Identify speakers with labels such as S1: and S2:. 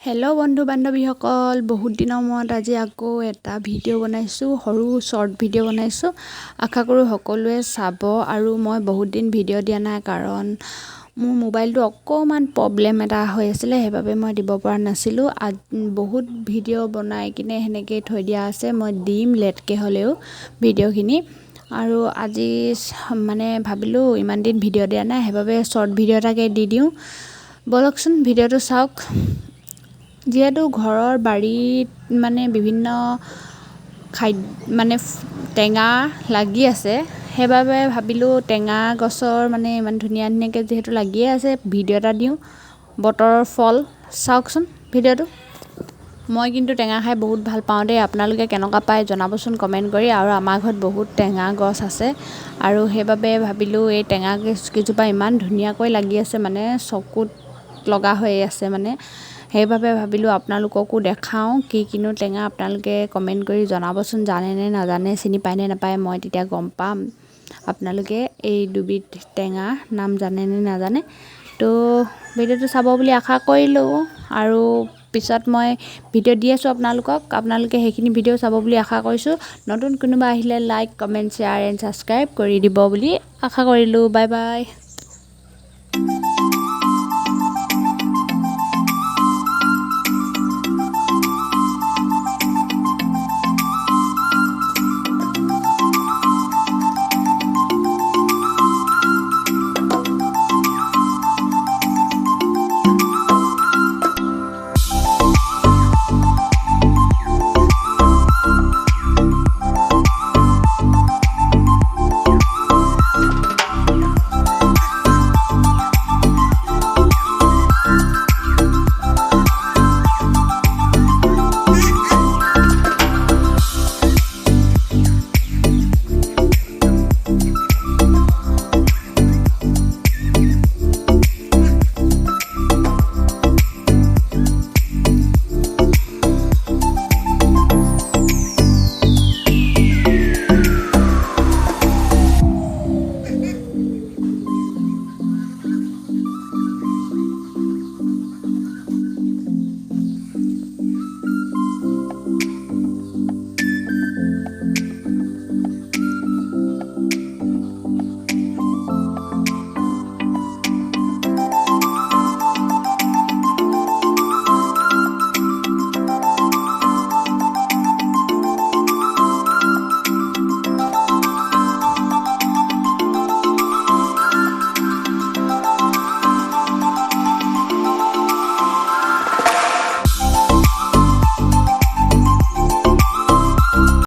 S1: Hello' বন্ধু বান্ধৱীসকল, বহুত দিনৰ মূৰত আজি আকৌ এটা ভিডিঅ' বনাইছোঁ, সৰু শ্বৰ্ট ভিডিঅ' বনাইছোঁ। আশা কৰোঁ সকলোৱে চাব। আৰু মই বহুত দিন ভিডিঅ' দিয়া নাই কাৰণ মোৰ মোবাইলটো অকণমান প্ৰব্লেম এটা হৈ আছিলে, সেইবাবে মই দিব পৰা নাছিলোঁ। বহুত ভিডিঅ' বনাই কিনে সেনেকৈ থৈ দিয়া আছে, মই দিম লেটকৈ হ'লেও ভিডিঅ'খিনি। আৰু আজি মানে ভাবিলোঁ ইমান দিন ভিডিঅ' দিয়া নাই, সেইবাবে শ্বৰ্ট ভিডিঅ' এটাকে দি দিওঁ। ব'লকচোন ভিডিঅ'টো চাওক। যিহেতু ঘৰৰ বাৰীত মানে বিভিন্ন টেঙা লাগি আছে, সেইবাবে ভাবিলোঁ টেঙা গছৰ ইমান ধুনীয়াকৈ যিহেতু লাগিয়ে আছে, ভিডিঅ' এটা দিওঁ। বতৰৰ ফল চাওকচোন ভিডিঅ'টো। মই কিন্তু টেঙা খাই বহুত ভাল পাওঁ দেই। আপোনালোকে কেনেকুৱা পায় জনাবচোন কমেণ্ট কৰি। আৰু আমাৰ ঘৰত বহুত টেঙা গছ আছে, আৰু সেইবাবে ভাবিলোঁ এই টেঙা গছকেইজোপা ইমান ধুনীয়াকৈ লাগি আছে, চকুত লগা হৈ আছে সেইবাবে ভাবিলোঁ আপোনালোককো দেখাওঁ কিনো টেঙা। আপোনালোকে কমেণ্ট কৰি জনাবচোন, জানেনে নাজানে, চিনি পায়নে নাপায়, মই তেতিয়া গম পাম আপোনালোকে এই দুবিধ টেঙা নাম জানেনে নাজানে। তো ভিডিঅ'টো চাব বুলি আশা কৰিলোঁ, আৰু পিছত মই ভিডিঅ' দি আছোঁ আপোনালোকে সেইখিনি ভিডিঅ' চাব বুলি আশা কৰিছোঁ। নতুন কোনোবা আহিলে like, comment, share and subscribe কৰি দিব বুলি আশা কৰিলোঁ। Bye bye.